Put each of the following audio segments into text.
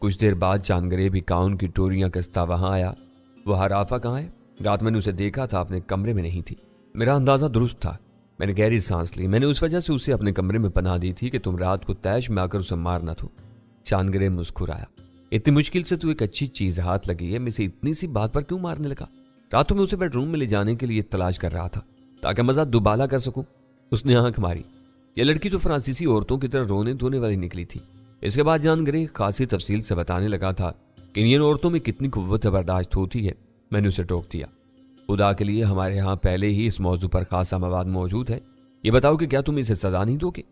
कुछ देर बाद चांदगरे काउन की टोरियां कसता वहां आया। वह राफा कहाँ है? रात मैंने उसे देखा था, अपने कमरे में नहीं थी। मेरा अंदाजा दुरुस्त था। मैंने गहरी सांस ली। मैंने उस वजह से उसे अपने कमरे में पनाह दी थी कि तुम रात को तैश में आकर उसे मार न दो। चांदगरे मुस्कुराया। इतनी मुश्किल से तू एक अच्छी चीज हाथ लगी है, मैं इसे इतनी सी बात पर क्यों मारने लगा? रातों में उसे बेडरूम में ले जाने के लिए तलाश कर रहा था ताकि मजा दुबाला कर सकूं। उसने आंख मारी। यह लड़की तो फ्रांसीसी औरतों की तरह रोने धोने वाली निकली थी। इसके बाद चांदगरे खासी तफसील से बताने लगा था कि इंडियन औरतों में कितनी कुव्वत बर्दाश्त होती है। मैंने उसे टोक दिया। खुदा के लिए हमारे यहाँ पहले ही इस मौजू पर खासा मवाद मौजूद है। ये बताओ कि क्या तुम इसे सजा नहीं दोगे?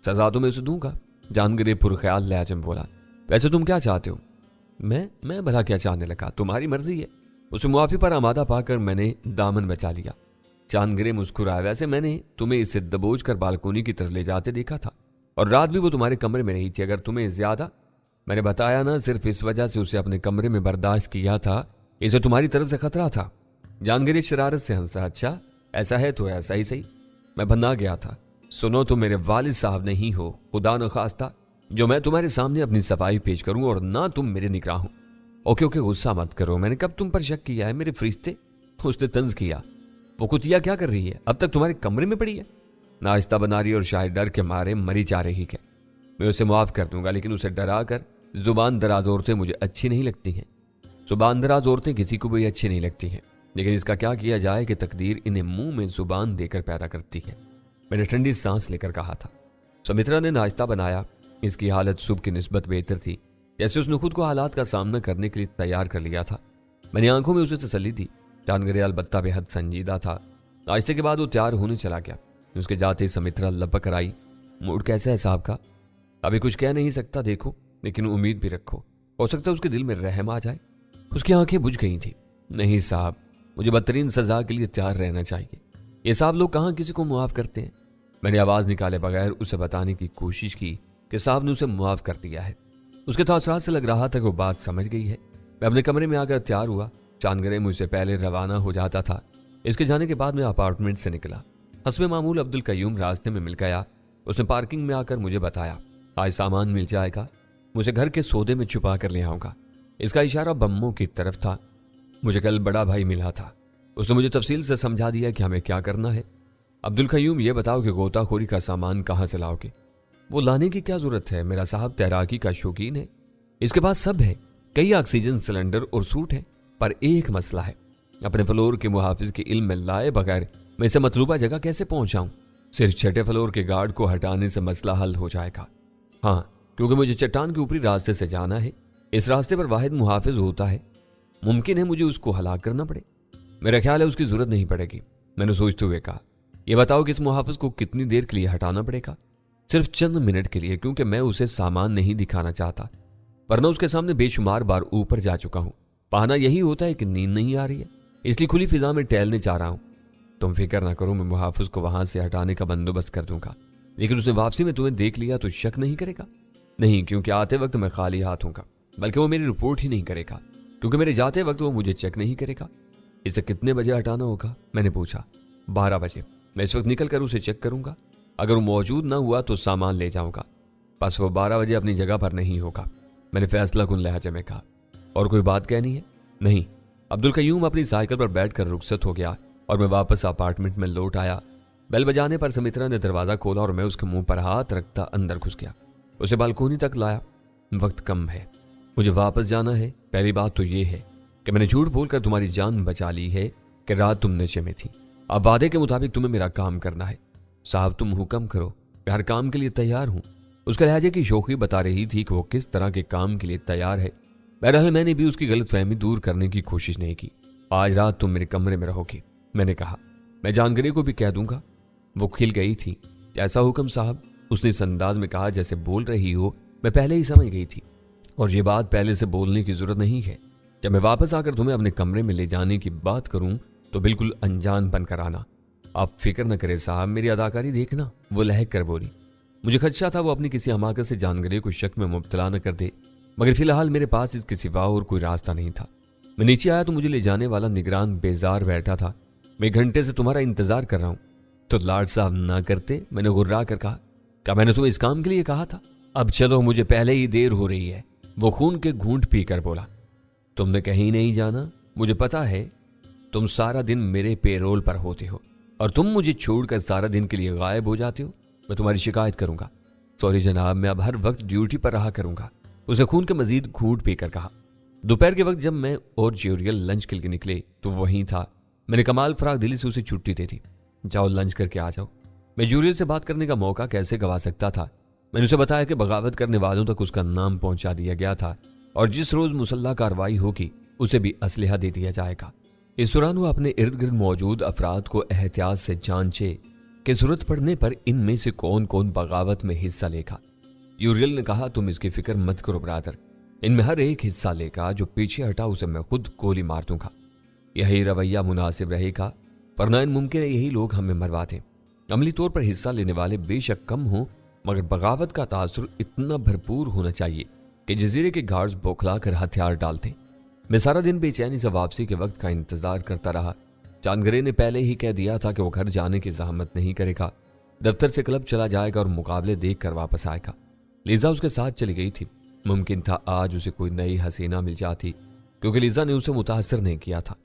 सजा तो मैं उसे दूंगा, चांदगरे पुरख्याल लहजे में बोला। वैसे तुम क्या चाहते हो? मैं भला क्या चाहने लगा, तुम्हारी मर्जी है। उसे मुआफी पर आमादा पाकर मैंने दामन बचा लिया। चांदगरे मुस्कुराया। वैसे मैंने तुम्हें इसे दबोच कर बालकोनी की तरफ ले जाते देखा था और रात भी वो तुम्हारे कमरे में रही थी। अगर तुम्हें ज्यादा, मैंने बताया ना, सिर्फ इस वजह से उसे अपने कमरे में बर्दाश्त किया था, इसे तुम्हारी तरफ से खतरा था। चांदगरे शरारत से हंसा। अच्छा ऐसा है तो ऐसा ही सही। मैं भन्ना गया था। सुनो, तुम मेरे वालिद साहब नहीं हो, खुदा न खास्ता जो मैं तुम्हारे सामने अपनी सफाई पेश करूं, और ना तुम मेरे निगरान हो। ओके गुस्सा मत करो, मैंने कब तुम पर शक किया है मेरे फरिश्ते? उसने तंज किया। वो कुतिया क्या कर रही है? अब तक तुम्हारे कमरे में पड़ी है, नाश्ता बना रही और शायद डर के मारे मरी जा रही है। मैं उसे माफ कर दूंगा, लेकिन उसे डरा कर जुबान दराज औरतें मुझे अच्छी नहीं लगती हैं। जुबान दराज औरतें किसी को भी अच्छी नहीं लगती हैं, लेकिन इसका क्या किया जाए कि तकदीर इन्हें मुंह में जुबान देकर पैदा करती है। मैंने ठंडी सांस लेकर कहा था। सुमित्रा ने नाश्ता बनाया। इसकी हालत सुबह की निस्बत बेहतर थी, जैसे उसने खुद को हालात का सामना करने के लिए तैयार कर लिया था। मैंने आंखों में उसे तसल्ली दी। चांदगरे अलबत्ता बेहद संजीदा था। नाश्ते के बाद वो तैयार होने चला गया। उसके जाते ही सुमित्रा लपक कर आई। मूड कैसा है साहब का? अभी कुछ कह नहीं सकता, देखो, लेकिन उम्मीद भी रखो, हो सकता है उसके दिल में रहम आ जाए। उसकी आंखें बुझ गई थी। नहीं साहब, मुझे बदतरीन सजा के लिए तैयार रहना चाहिए। ये साहब लोग कहाँ किसी को मुआफ करते हैं। मैंने आवाज निकाले बगैर उसे बताने की कोशिश की कि साहब ने उसे मुआफ कर दिया है। उसके तासरात से लग रहा था कि वो बात समझ गई है। मैं अपने कमरे में आकर तैयार हुआ। चांदगरे मुझसे पहले रवाना हो जाता था। इसके जाने के बाद मैं अपार्टमेंट से निकला। हस्बे मामूल अब्दुल कयूम रास्ते में मिल गया। उसने पार्किंग में आकर मुझे बताया, आज सामान मिल जाएगा, मुझे घर के सौदे में छुपा कर ले आऊंगा। इसका इशारा बम्मों की तरफ था। मुझे कल बड़ा भाई मिला था। उसने मुझे तफसील से समझा दिया कि हमें क्या करना है। अब्दुल कयूम, ये बताओ कि गोताखोरी का सामान कहाँ से लाओगे? वो लाने की क्या जरूरत है, मेरा साहब तैराकी का शौकीन है, इसके पास सब है, कई ऑक्सीजन सिलेंडर और सूट है। पर एक मसला है, अपने फ्लोर के मुहाफिज के इल्म में लाए बगैर मैं इसे मतलूबा जगह कैसे पहुंचाऊं? सिर्फ छठे फ्लोर के गार्ड को हटाने से मसला हल हो जाएगा। हाँ, क्योंकि मुझे चट्टान के ऊपरी रास्ते से जाना है। इस रास्ते पर वाहिद मुहाफिज होता है। मुमकिन है मुझे उसको हलाक करना पड़े। मेरा ख्याल है उसकी जरूरत नहीं पड़ेगी। मैंने सोचते हुए कहा, यह बताओ कि इस मुहाफिज को कितनी देर के लिए हटाना पड़ेगा? सिर्फ चंद मिनट के लिए, क्योंकि मैं उसे सामान नहीं दिखाना चाहता, वरना उसके सामने बेशुमार बार ऊपर जा चुका हूं। बहाना यही होता है कि नींद नहीं आ रही है, इसलिए खुली फिजा में टहलने जा रहा हूं। तुम फिक्र ना करो, मैं मुहाफिज को वहां से हटाने का बंदोबस्त कर दूंगा। लेकिन उसने वापसी में तुम्हें देख लिया तो शक नहीं करेगा? नहीं, क्योंकि आते वक्त मैं खाली हाथ हूंगा, बल्कि वो मेरी रिपोर्ट ही नहीं करेगा, क्योंकि मेरे जाते वक्त वो मुझे चेक नहीं करेगा। इसे कितने बजे हटाना होगा? मैंने पूछा। 12 बजे। मैं इस वक्त निकल कर उसे चेक करूंगा। अगर वो मौजूद ना हुआ तो सामान ले जाऊंगा। बस वो 12 बजे अपनी जगह पर नहीं होगा, मैंने फैसला कुन लहजे में कहा। और कोई बात कहनी है? नहीं। अब्दुल कयूम अपनी साइकिल पर बैठकर रुखसत हो गया और मैं वापस अपार्टमेंट में लौट आया। बेल बजाने पर सुमित्रा ने दरवाजा खोला और मैं उसके मुंह पर हाथ रखता अंदर घुस गया। उसे बालकोनी तक लाया। वक्त कम है, मुझे वापस जाना है। पहली बात तो यह है कि मैंने झूठ बोलकर तुम्हारी जान बचा ली है कि रात तुम नशे में थी। अब वादे के मुताबिक तुम्हें मेरा काम करना है। साहब तुम हुक्म करो, मैं हर काम के लिए तैयार हूं। उसके लहजे की शौकी बता रही थी कि वो किस तरह के काम के लिए तैयार है। बहरहाल मैंने भी उसकी गलतफहमी दूर करने की कोशिश नहीं की। आज रात तुम मेरे कमरे में रहोगी, मैंने कहा। मैं जानगरे को भी कह दूंगा। वो खिल गई थी। ऐसा हुक्म साहब, उसने इस अंदाज में कहा जैसे बोल रही हो मैं पहले ही समझ गई थी, और ये बात पहले से बोलने की जरूरत नहीं है। जब मैं वापस आकर तुम्हें अपने कमरे में ले जाने की बात करूं तो बिल्कुल अनजान बनकर आना। आप फिक्र न करें साहब, मेरी अदाकारी देखना, वो लहक कर बोली। मुझे खदशा था वो अपनी किसी हमाकत से जानगरे को शक में मुब्तला न कर दे, मगर फिलहाल मेरे पास इसके सिवा और कोई रास्ता नहीं था। मैं नीचे आया तो मुझे ले जाने वाला निगरान बेजार बैठा था। मैं घंटे से तुम्हारा इंतजार कर रहा हूं। तो लाड साहब ना करते, मैंने गुर्रा कर कहा। क्या मैंने तुम्हें इस काम के लिए कहा था? अब चलो, मुझे पहले ही देर हो रही है। वो खून के घूंट पीकर बोला, तुमने कहीं नहीं जाना, मुझे पता है तुम सारा दिन मेरे पेरोल पर होते हो और तुम मुझे छोड़कर सारा दिन के लिए गायब हो जाते हो। मैं तुम्हारी शिकायत करूंगा। सॉरी जनाब, मैं अब हर वक्त ड्यूटी पर रहा करूंगा। उसने खून के मजीद घूंट पीकर कहा। दोपहर के वक्त जब मैं और ज्यूरियल लंच के लिए निकले तो वहीं था। मैंने कमाल फराग दिली से उसे छुट्टी दे दी। जाओ लंच करके आ जाओ। मैं ज्यूरियल से बात करने का मौका कैसे गवा सकता था। मैंने उसे बताया कि बगावत करने वालों तक उसका नाम पहुंचा दिया गया था और जिस रोज मुसल्ला कार्रवाई होगी उसे भी असलहा दे दिया जाएगा। इस दौरान वो अपने इर्द गिर्द मौजूद अफराद को एहतियात से जांचे कि जरूरत पड़ने पर इनमें से कौन कौन बगावत में हिस्सा लेगा। यूरियल ने कहा, तुम इसकी फिक्र मत करो ब्रादर, इनमें हर एक हिस्सा लेगा, जो पीछे हटा उसे मैं खुद गोली मार दूंगा। यही रवैया मुनासिब रहेगा, वरना मुमकिन है यही लोग हमें मरवा दें। अमली तौर पर हिस्सा लेने वाले बेशक कम हों, मगर बगावत का तासुर इतना भरपूर होना चाहिए कि जजीरे के गार्ड्स बौखला कर हथियार डाल दें। मैं सारा दिन बेचैनी से वापसी के वक्त का इंतजार करता रहा। जानगरे ने पहले ही कह दिया था कि वो घर जाने की जहमत नहीं करेगा, दफ्तर से क्लब चला जाएगा और मुकाबले देख कर वापस आएगा। लीजा उसके साथ चली गई थी। मुमकिन था आज उसे कोई नई हसीना मिल जाती, क्योंकि लीजा ने उसे मुतासर नहीं किया था।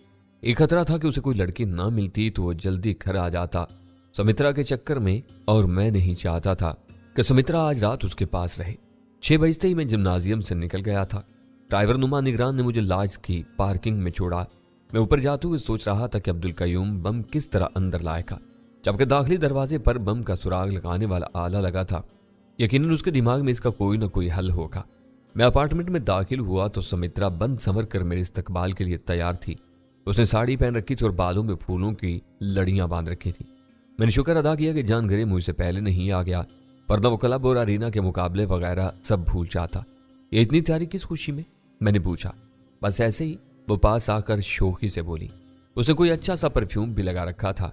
एक खतरा था कि उसे कोई लड़की ना मिलती तो वो जल्दी घर आ जाता सुमित्रा के चक्कर में, और मैं नहीं चाहता था कि सुमित्रा आज रात उसके पास रहे। 6 बजते ही मैं जिम्नाजियम से निकल गया था। ड्राइवर नुमा निगरान ने मुझे लाज की पार्किंग में छोड़ा। मैं ऊपर जाते हुए सोच रहा था कि अब्दुल कयूम बम किस तरह अंदर लाएगा, जबकि दाखिली दरवाजे पर बम का सुराग लगाने वाला आला लगा था। यकीनन उसके दिमाग में इसका कोई ना कोई हल होगा। मैं अपार्टमेंट में दाखिल हुआ तो सुमित्रा बंद संवर कर मेरे इस्तकबाल के लिए तैयार थी। उसने साड़ी पहन रखी थी और बालों में फूलों की लड़ियां बांध रखी थी। मैंने शुक्र अदा किया कि जान गरे मुझसे पहले नहीं आ गया, वरना वो क्लब और अरीना के मुकाबले वगैरह सब भूल जाता। ये इतनी तैयारी किस खुशी में, मैंने पूछा। बस ऐसे ही, वो पास आकर शोखी से बोली। उसने कोई अच्छा सा परफ्यूम भी लगा रखा था।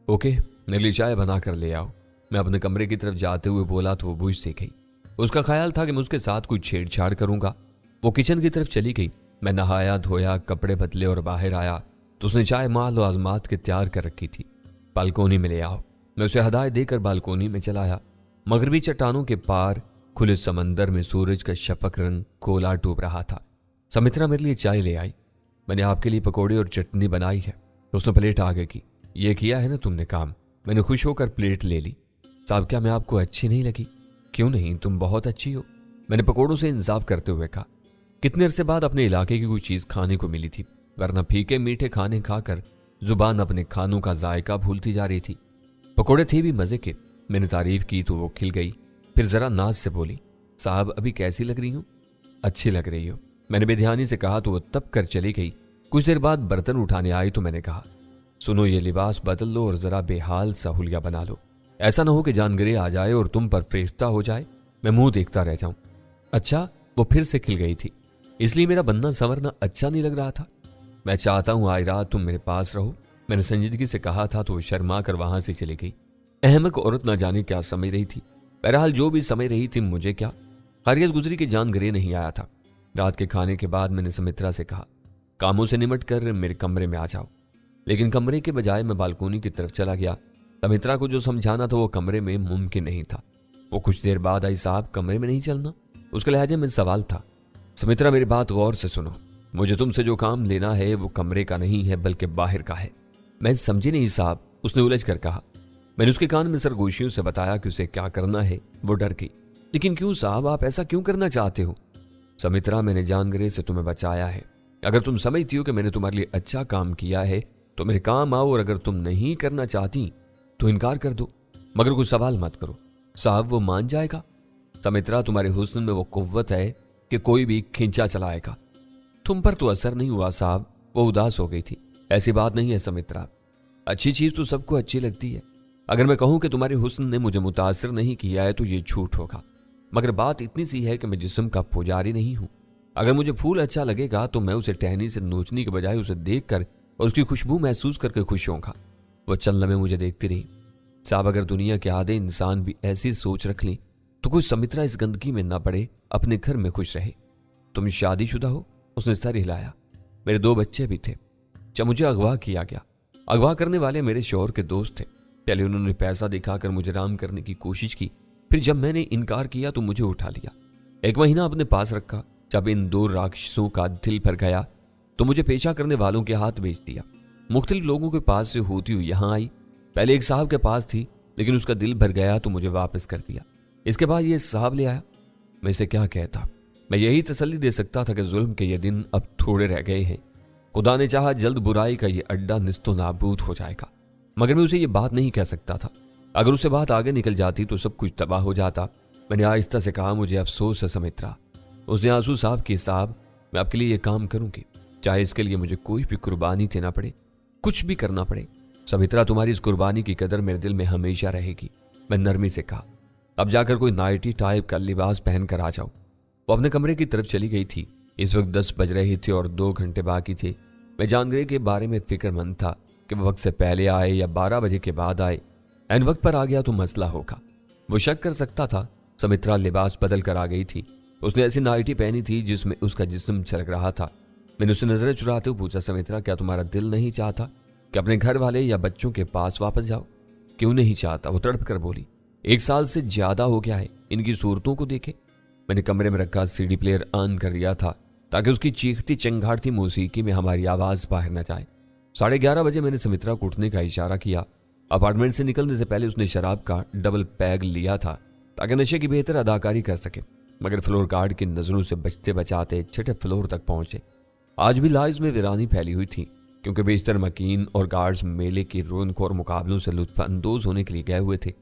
ओके, मेरे लिए चाय बना कर ले आओ। मैं अपने कमरे की तरफ जाते हुए बोला तो वो बूझ सी गई। उसका ख्याल था कि मैं उसके साथ कुछ छेड़छाड़ करूंगा। वो किचन की तरफ चली गई। मैं नहाया धोया, कपड़े बदले और बाहर आया तो उसने चाय माल और आजमात के तैयार कर रखी थी। बालकोनी में ले आओ। मैं उसे हदायत देकर बालकोनी में चला आया। मगरबी चट्टानों के पार खुले समंदर में सूरज का शफक रंग कोला डूब रहा था। सुमित्रा मेरे लिए चाय ले आई। मैंने आपके लिए पकौड़े और चटनी बनाई है। उसने प्लेट आगे की। ये किया है ना तुमने काम। मैंने खुश होकर प्लेट ले ली। साहब, क्या मैं आपको अच्छी नहीं लगी? क्यों नहीं, तुम बहुत अच्छी हो, मैंने पकौड़ों से इंसाफ करते हुए कहा। कितने अरसे बाद अपने इलाके की कोई चीज खाने को मिली थी, वरना फीके मीठे खाने खाकर जुबान अपने खानों का जायका भूलती जा रही थी। पकौड़े थे भी मजे के। मैंने तारीफ की तो वो खिल गई। फिर जरा नाज से बोली, साहब अभी कैसी लग रही हूं? अच्छी लग रही हो, मैंने बेध्यानी से कहा तो वो तब कर चली गई। कुछ देर बाद बर्तन उठाने आई तो मैंने कहा, सुनो, ये लिबास बदल लो और जरा बेहाल सा हुलिया बना लो। ऐसा ना हो कि जानगरे आ जाए और तुम पर फरिश्ता हो जाए, मैं मुंह देखता रह जाऊं। अच्छा, वो फिर से खिल गई थी। इसलिए मेरा बनना संवरना अच्छा नहीं लग रहा था। मैं चाहता हूं आज रात तुम मेरे पास रहो, मैंने संजीदगी से कहा था तो वो शर्मा कर वहां से चली गई। अहमक औरत ना जाने क्या समझ रही थी। बहरहाल जो भी समझ रही थी, मुझे क्या। खैरियत गुजरी कि जानगरे नहीं आया था। रात के खाने के बाद मैंने सुमित्रा से कहा, कामों से निमट कर मेरे कमरे में आ जाओ। लेकिन कमरे के बजाय मैं बालकोनी की तरफ चला गया। सुमित्रा को जो समझाना था वो कमरे में मुमकिन नहीं था। वो कुछ देर बाद आई, साहब कमरे में नहीं चलना? उसके लहजे में सवाल था। सुमित्रा, मेरी बात गौर से सुनो। मुझे तुमसे जो काम लेना है वो कमरे का नहीं है बल्कि बाहर का है। मैं समझी नहीं साहब, उसने उलझ कर कहा। मैंने उसके कान में सरगोशियों से बताया कि उसे क्या करना है। वो डर गई। लेकिन क्यों साहब, आप ऐसा क्यों करना चाहते हो? सुमित्रा, मैंने जानगरे से तुम्हें बचाया है। अगर तुम समझती हो कि मैंने तुम्हारे लिए अच्छा काम किया है तो मेरे काम आओ, और अगर तुम नहीं करना चाहती तो इनकार कर दो, मगर कुछ सवाल मत करो। साहब, वो मान जाएगा। सुमित्रा, तुम्हारे हुस्न में वो कुव्वत है कि कोई भी खींचा चलाएगा। तुम पर तो असर नहीं हुआ साहब। वो उदास हो गई थी। ऐसी बात नहीं है सुमित्रा, अच्छी चीज तो सबको अच्छी लगती है। अगर मैं कहूं कि तुम्हारे हुस्न ने मुझे मुतासिर नहीं किया है तो ये झूठ होगा। मगर बात इतनी सी है कि मैं जिस्म का पुजारी नहीं हूं। अगर मुझे फूल अच्छा लगेगा तो मैं उसे टहनी से नोचने के बजाय उसे देखकर और उसकी खुशबू महसूस करके खुश होऊंगा। वो चंद लम्हे मुझे देखती रही। साहब, अगर दुनिया के आधे इंसान भी ऐसी सोच रख लें तो कोई सुमित्रा इस गंदगी में ना पड़े, अपने घर में खुश रहे। तुम शादीशुदा हो? उसने सर हिलाया। मेरे 2 बच्चे भी थे जब मुझे अगवा किया गया। अगवा करने वाले मेरे शौहर के दोस्त थे। पहले उन्होंने पैसा दिखाकर मुझे राम करने की कोशिश की, फिर जब मैंने इनकार किया तो मुझे उठा लिया। 1 महीना अपने पास रखा। जब इन दो राक्षसों का दिल भर गया तो मुझे पेशा करने वालों के हाथ भेज दिया। मुख्तलिफ लोगों के पास से होती हुई यहाँ आई। पहले एक साहब के पास थी, लेकिन उसका दिल भर गया तो मुझे वापस कर दिया। इसके बाद ये साहब ले आया। मैं इसे क्या कहता? मैं यही तसल्ली दे सकता था कि जुल्म के ये दिन अब थोड़े रह गए हैं। खुदा ने चाहा जल्द बुराई का ये अड्डा निस्तो नाबूद हो जाएगा। मगर मैं उसे ये बात नहीं कह सकता था। अगर उससे बात आगे निकल जाती तो सब कुछ तबाह हो जाता। मैंने आहिस्ता से कहा, मुझे अफसोस है सुमित्रा। उसने आंसू साहब किए, साहब मैं आपके लिए ये काम करूंगी, चाहे इसके लिए मुझे कोई भी कुर्बानी देना पड़े, कुछ भी करना पड़े। सुमित्रा, तुम्हारी इस कुर्बानी की कदर मेरे दिल में हमेशा रहेगी। मैं नरमी से कहा, अब जाकर कोई नाइटी टाइप का लिबास पहन कर आ जाओ। वो अपने कमरे की तरफ चली गई थी। इस वक्त 10 बज रहे थे और 2 घंटे बाकी थे। मैं जानगरे के बारे में फिक्रमंद था कि वो वक्त से पहले आए या 12 बजे के बाद आए। ऐन वक्त पर आ गया तो मसला होगा। वो शक कर सकता था। सुमित्रा लिबास बदल कर आ गई थी। उसने ऐसी नाइटी पहनी थी जिसमें उसका जिस्म छलक रहा था। मैंने उससे नजरें चुराते हुए पूछा, सुमित्रा क्या तुम्हारा दिल नहीं चाहता कि अपने घर वाले या बच्चों के पास वापस जाओ? क्यों नहीं चाहता? वो तड़प कर बोली, 1 साल से ज्यादा हो गया है, इनकी सूरतों को देखे। मैंने कमरे में रखा सीडी प्लेयर ऑन कर दिया था ताकि उसकी चीखती चंगाड़ती मौसीकी में हमारी आवाज बाहर न जाए। 11:30 बजे मैंने सुमित्रा को उठने का इशारा किया। अपार्टमेंट से निकलने से पहले उसने शराब का डबल पैग लिया था ताकि नशे की बेहतर अदाकारी कर सके, मगर फ्लोर गार्ड की नजरों से बचते बचाते 6ठे फ्लोर तक पहुंचे। आज भी लाइज में वीरानी फैली हुई थी, क्योंकि बेशतर मकीन और गार्ड्स मेले की रौनक और मुकाबलों से लुत्फ अंदोज होने के लिए गए हुए थे।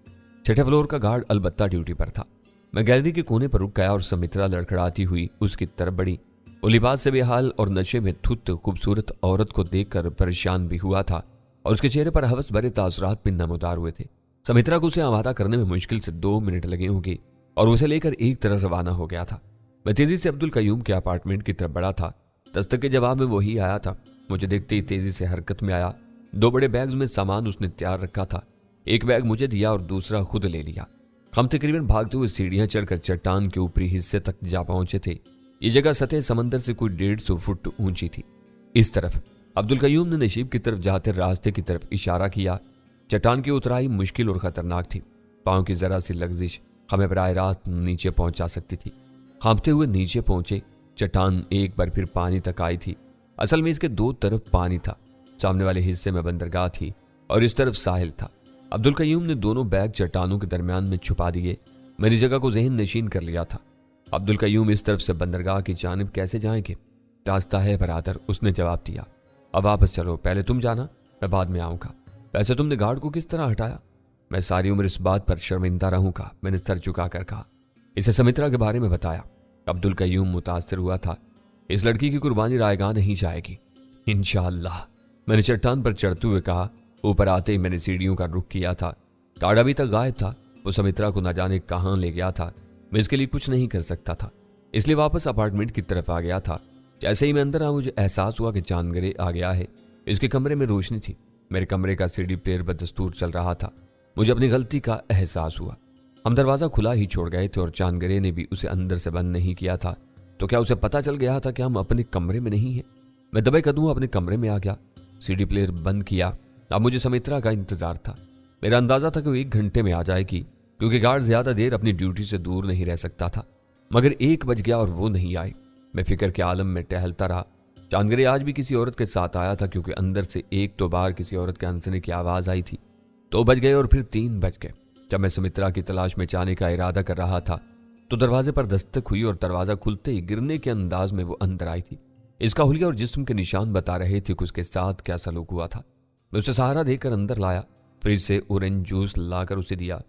6ठे फ्लोर का गार्ड अलबत्ता ड्यूटी पर था। मैं गैलरी के कोने पर रुक गया और सुमित्रा लड़खड़ाती हुई उसकी तरफ बढ़ी। वो लिबास से बेहाल और नशे में धुत खूबसूरत औरत को देखकर परेशान भी हुआ था और उसके चेहरे पर हवस भरे तासुरात भी नमूदार हुए थे। सुमित्रा को उसे आमादा करने में मुश्किल से 2 मिनट लगे होंगे और उसे लेकर एक तरफ रवाना हो गया था। मैं तेजी से अब्दुल कयूम के अपार्टमेंट की तरफ बढ़ा था। दस्तक के जवाब में वही आया था। मुझे देखते ही तेजी से हरकत में आया। 2 बड़े बैग्स में सामान उसने तैयार रखा था। एक बैग मुझे दिया और दूसरा खुद ले लिया। हम तकरीबन भागते हुए सीढ़ियां चढ़कर चट्टान के ऊपरी हिस्से तक जा पहुंचे थे। ये जगह सतह समंदर से कोई 150 फुट ऊंची थी। इस तरफ अब्दुल कयूम ने नशीब की तरफ जाते रास्ते की तरफ इशारा किया। चट्टान की उतराई मुश्किल और खतरनाक थी। पांव की जरा सी लग्जिश हमें बराह रास्त नीचे पहुंचा सकती थी। कांपते हुए नीचे पहुंचे। चट्टान एक बार फिर पानी तक आई थी। असल में इसके 2 तरफ पानी था। सामने वाले हिस्से में बंदरगाह थी और इस तरफ साहिल था। अब्दुल कयूम ने दोनों बैग चट्टानों के दरमियान में छुपा दिए। मेरी जगह को जहन नशीन कर लिया था। अब्दुल कयूम इस तरफ से बंदरगाह की जानिब कैसे जाएंगे? रास्ता है बरादर, उसने जवाब दिया। अब वापस चलो, पहले तुम जाना, मैं बाद में आऊंगा। वैसे तुमने गार्ड को किस तरह हटाया? मैं सारी उम्र इस बात पर शर्मिंदा रहूंगा, मैंने सर झुकाकर कहा। इसे सुमित्रा के बारे में बताया। अब्दुल कयूम मुतासिर हुआ था। इस लड़की की कुर्बानी रायगाह नहीं जाएगी इंशाअल्लाह, मैंने चट्टान पर चढ़ते हुए कहा। ऊपर आते ही मैंने सीढ़ियों का रुख किया था। गार्ड अभी तक गायब था। वो सुमित्रा को न जाने कहां ले गया था। मैं इसके लिए कुछ नहीं कर सकता था, इसलिए वापस अपार्टमेंट की तरफ आ गया था। जैसे ही मैं अंदर आया मुझे एहसास हुआ कि चांदगरे आ गया है। इसके कमरे में रोशनी थी। मेरे कमरे का सीडी प्लेयर बदस्तूर चल रहा था। मुझे अपनी गलती का एहसास हुआ। हम दरवाजा खुला ही छोड़ गए थे और चांदगरे ने भी उसे अंदर से बंद नहीं किया था। तो क्या उसे पता चल गया था कि हम अपने कमरे में नहीं हैं? मैं दबे कदम अपने कमरे में आ गया, सीडी प्लेयर बंद किया। अब मुझे सुमित्रा का इंतजार था। मेरा अंदाजा था कि वो 1 घंटे में आ जाएगी, क्योंकि गार्ड ज्यादा देर अपनी ड्यूटी से दूर नहीं रह सकता था। मगर 1 बज गया और वो नहीं आई। मैं फिक्र के आलम में टहलता रहा। चांदगरे आज भी किसी औरत के साथ आया था, क्योंकि अंदर से 1-2 बार किसी औरत के हंसने की आवाज आई थी। 2 बज गए और फिर 3 बज गए। जब मैं सुमित्रा की तलाश में जाने का इरादा कर रहा था तो दरवाजे पर दस्तक हुई और दरवाजा खुलते ही गिरने के अंदाज में वो अंदर आई थी। इसका हुलिया और जिस्म के निशान बता रहे थे कि उसके साथ क्या सलूक हुआ था। मैं उसे सहारा देकर अंदर लाया। फ्रिज से ऑरेंज जूस लाकर उसे दिया।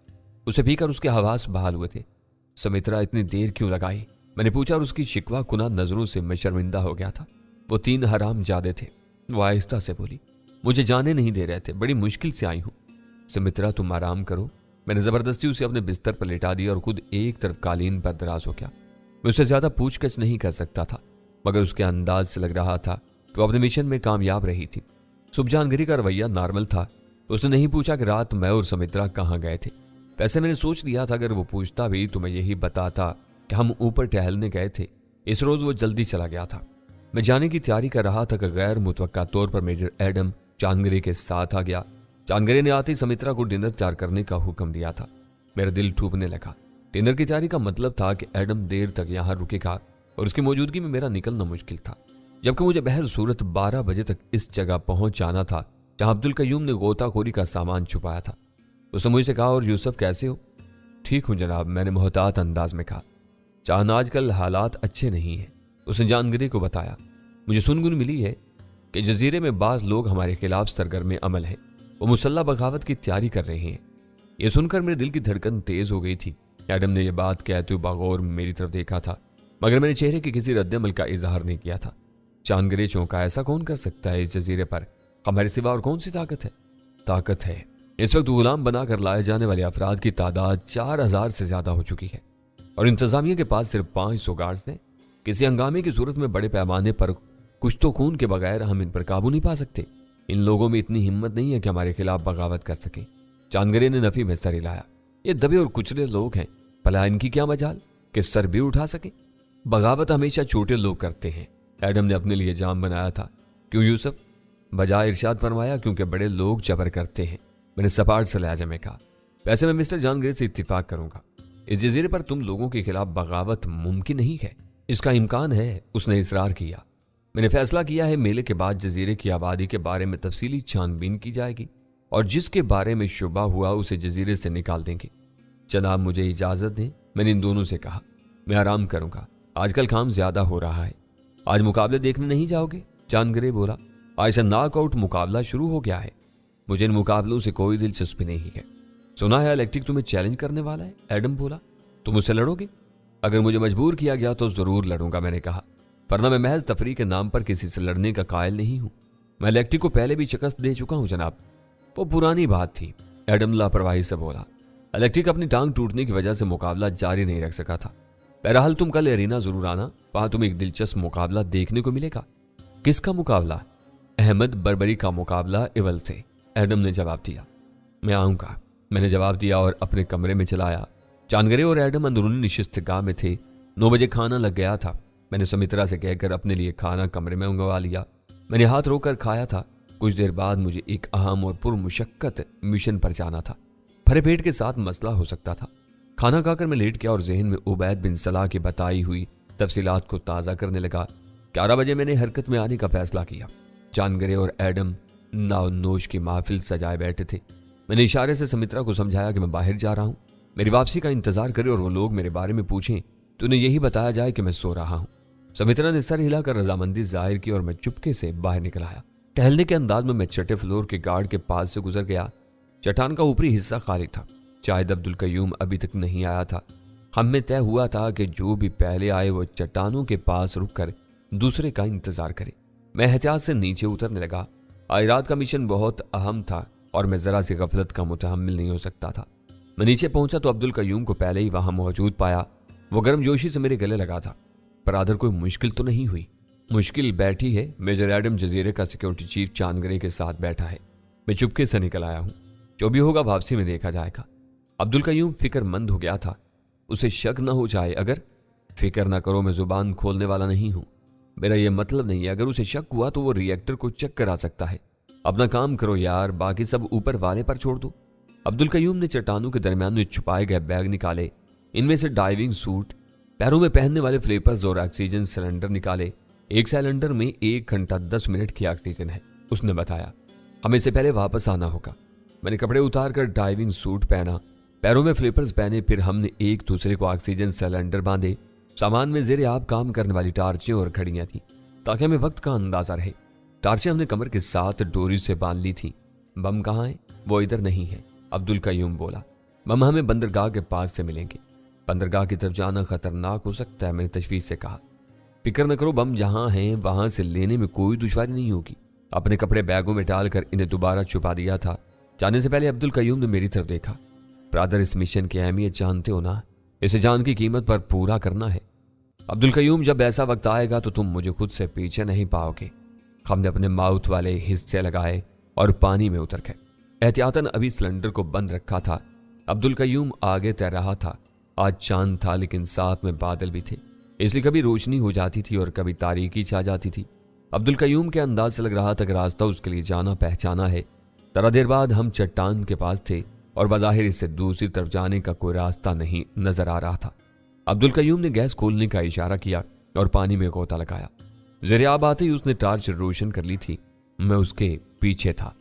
उसे पीकर उसके हवास बहाल हुए थे। सुमित्रा इतनी देर क्यों लगाई, मैंने पूछा और उसकी शिकवा कुना नजरों से मैं शर्मिंदा हो गया था। वो 3 हराम जादे थे। वो आहिस्ता से बोली, मुझे जाने नहीं दे रहे थे, बड़ी मुश्किल से आई हूं। सुमित्रा तुम आराम करो। मैंने जबरदस्ती उसे अपने बिस्तर पर लेटा दिया और खुद एक तरफ कालीन पर दराज हो गया। मैं उससे ज्यादा पूछगछ नहीं कर सकता था, मगर उसके अंदाज से लग रहा था कि वो अपने मिशन में कामयाब रही थी। सुबजानगिरी का रवैया नॉर्मल था। उसने नहीं पूछा कि रात मैं और सुमित्रा कहाँ गए थे। वैसे मैंने सोच लिया था अगर वो पूछता भी तो मैं यही बताता कि हम ऊपर टहलने गए थे। इस रोज वो जल्दी चला गया था। मैं जाने की तैयारी कर रहा था कि गैर मुतवक्का तौर पर मेजर एडम चांदगरे के साथ आ गया। चांदगरे ने आते ही सुमित्रा को डिनर तैयार करने का हुक्म दिया था। मेरा दिल टूटने लगा। डिनर की तैयारी का मतलब था कि एडम देर तक यहाँ रुकेगा और उसकी मौजूदगी में मेरा निकलना मुश्किल था, जबकि मुझे बहर सूरत 12 बजे तक इस जगह पहुंच जाना था जहां अब्दुल कयूम ने गोताखोरी का सामान छुपाया था। उसने मुझसे कहा, और यूसुफ कैसे हो? ठीक हूं जनाब, मैंने मोहतात अंदाज में कहा। चाहन आजकल हालात अच्छे नहीं हैं। उसने जानगिरी को बताया, मुझे सुनगुन मिली है कि जजीरे में बाज लोग हमारे खिलाफ सरगर्म अमल है, वो मुसल्ला बगावत की तैयारी कर रहे हैं। यह सुनकर मेरे दिल की धड़कन तेज हो गई थी। एडम ने यह बात कहते हुए बगौर मेरी तरफ देखा था, मगर मैंने चेहरे के किसी रद्दमल का इजहार नहीं किया था। चांदगिरी चौंका, ऐसा कौन कर सकता है? इस जजीरे पर हमारे सिवा और कौन सी ताकत है? ताकत है। इस वक्त गुलाम बनाकर लाए जाने वाले अफराद की तादाद 4000 से ज्यादा हो चुकी है और इंतजामिया के पास सिर्फ 500 गार्ड्स हैं। किसी हंगामे की सूरत में बड़े पैमाने पर कुछ तो खून के बगैर हम इन पर काबू नहीं पा सकते। इन लोगों में इतनी हिम्मत नहीं है कि हमारे खिलाफ बगावत कर सके। चांदगिरी ने नफी में सर हिलाया, ये दबे और कुचले लोग हैं, भला इनकी क्या मजाल कि सर भी उठा सके? बगावत हमेशा छोटे लोग करते हैं। एडम ने अपने लिए जाम बनाया था। क्यों यूसुफ? बजाय इरशाद फरमाया, क्योंकि बड़े लोग जबर करते हैं। मैंने सपाट से लहजे में कहा, वैसे मैं मिस्टर जानगिरी से इत्तिफाक करूंगा, इस जजीरे पर तुम लोगों के खिलाफ बगावत मुमकिन नहीं है। इसका इम्कान है, उसने इसरार किया। मैंने फैसला किया है मेले के बाद जजीरे की आबादी के बारे में तफसीली छानबीन की जाएगी और जिसके बारे में शुबा हुआ उसे जजीरे से निकाल देंगे। जनाब मुझे इजाजत दें, मैंने इन दोनों से कहा। मैं आराम करूंगा, आजकल काम ज्यादा हो रहा है। आज मुकाबले देखने नहीं जाओगे? जानगिरी बोला, आज से नॉकआउट मुकाबला शुरू हो गया है। मुझे इन मुकाबलों से कोई दिलचस्पी नहीं है। सुना है इलेक्ट्रिक तुम्हें चैलेंज करने वाला है। एडम बोला, तुम उससे लड़ोगे? अगर मुझे मजबूर किया गया तो जरूर लड़ूंगा, मैंने कहा, वरना मैं महज तफरी के नाम पर किसी से लड़ने का कायल नहीं हूं। मैं इलेक्ट्रिक को पहले भी शिकस्त दे चुका हूं जनाब। वो पुरानी बात थी, एडम लापरवाही से बोला। इलेक्ट्रिक अपनी टांग टूटने की वजह से मुकाबला जारी नहीं रख सका था। बहरहाल तुम कल एरिना जरूर आना, वहां तुम्हें एक दिलचस्प मुकाबला देखने को मिलेगा। किसका मुकाबला? अहमद बर्बरी का मुकाबला इवल से, एडम ने जवाब दिया। मैं आऊंगा, मैंने जवाब दिया और अपने कमरे में चला आया। चांदगिरी और एडम अंदरूनी निशिस्तगाह में थे। 9 बजे खाना लग गया था। मैंने सुमित्रा से कहकर अपने लिए खाना कमरे में मंगवा लिया। मैंने हाथ रोककर खाया था। कुछ देर बाद मुझे एक अहम और पुरमुशक्कत मिशन पर जाना था। भरे पेट के साथ मसला हो सकता था। खाना खाकर मैं लेट गया और जहन में उबैद बिन सलाह की बताई हुई तफसीलात को ताज़ा करने लगा। 11 बजे मैंने हरकत में आने का फैसला किया। चांदगिरी और एडम नाव-नोश की महफिल सजाए बैठे थे। मैंने इशारे से सुमित्रा को समझाया कि मैं बाहर जा रहा हूँ, मेरी वापसी का इंतजार करे और वो लोग मेरे बारे में पूछें तो उन्हें यही बताया जाए कि मैं सो रहा हूँ। सुमित्रा ने सर हिलाकर रजामंदी जाहिर की और मैं चुपके से बाहर निकल आया। टहलने के अंदाज में मैं छठे फ्लोर के गार्ड के पास से गुजर गया। चट्टान का ऊपरी हिस्सा खाली था। शायद अब्दुल कयूम अभी तक नहीं आया था। हम में तय हुआ था कि जो भी पहले आए वो चट्टानों के पास रुककर दूसरे का इंतजार करे। मैं एहतियात से नीचे उतरने लगा। आज रात का मिशन बहुत अहम था और मैं जरा सी गफलत का मुतहम्मिल नहीं हो सकता था। मैं नीचे पहुंचा तो अब्दुल कयूम को पहले ही वहां मौजूद पाया। वो गर्मजोशी से मेरे गले लगा था। बरादर कोई मुश्किल तो नहीं हुई? मुश्किल बैठी है। मेजर एडम जजीरे का सिक्योरिटी चीफ चांदगिरी के साथ बैठा है। मैं चुपके से निकल आया हूं। जो भी होगा वापसी में देखा जाएगा। अब्दुल कयूम फिक्रमंद हो गया था। उसे शक न हो जाए अगर। फिक्र ना करो, मैं जुबान खोलने वाला नहीं हूं। मेरा यह मतलब नहीं है, अगर उसे शक हुआ तो वो रिएक्टर को चेक करा सकता है। अपना काम करो यार, बाकी सब ऊपर वाले पर छोड़ दो। अब्दुल कयूम ने चट्टानों के दरमियान में छुपाए गए बैग निकाले। इनमें से डाइविंग सूट, पैरों में पहनने वाले फ्लिपर्स और ऑक्सीजन सिलेंडर निकाले। एक सिलेंडर में 1 घंटा 10 मिनट की ऑक्सीजन है, उसने बताया। हमें इससे पहले वापस आना होगा। मैंने कपड़े उतार कर डाइविंग सूट पहना, पैरों में फ्लिपर्स पहने, फिर हमने एक दूसरे को ऑक्सीजन सिलेंडर बांधे। सामान में जेरे आप काम करने वाली टार्चें और घड़ियां थी ताकि हमें वक्त का अंदाजा रहे। टार्चें हमने कमर के साथ डोरी से बांध ली थी। बम कहाँ है? वो इधर नहीं है, अब्दुल कयूम बोला। बम हमें बंदरगाह के पास से मिलेंगे। बंदरगाह की तरफ जाना खतरनाक हो सकता है, मैंने तशवीश से कहा। फिक्र न करो, बम जहां हैं वहां से लेने में कोई दुश्वारी नहीं होगी। अपने कपड़े बैगों में डालकर इन्हें दोबारा छुपा दिया था। जाने से पहले अब्दुल कयूम ने मेरी तरफ देखा। ब्रादर, इस मिशन की अहमियत जानते हो ना? इसे जान की कीमत पर पूरा करना है। अब्दुल कयूम, जब ऐसा वक्त आएगा तो तुम मुझे खुद से पीछे नहीं पाओगे। हमने अपने माउथ वाले हिस्से लगाए और पानी में उतर गए। एहतियातन अभी सिलेंडर को बंद रखा था। अब्दुल कयूम आगे तैर रहा था। आज चांद था लेकिन साथ में बादल भी थे, इसलिए कभी रोशनी हो जाती थी और कभी तारीकी छा जाती थी। अब्दुल कयूम के अंदाज से लग रहा था कि रास्ता उसके लिए जाना पहचाना है। जरा देर बाद हम चट्टान के पास थे और बज़ाहिर इससे दूसरी तरफ जाने का कोई रास्ता नहीं नजर आ रहा था। अब्दुल कयूम ने गैस खोलने का इशारा किया। और पानी में गोता लगाया। ज़रियाब आते ही उसने टार्च रोशन कर ली थी। मैं उसके पीछे था।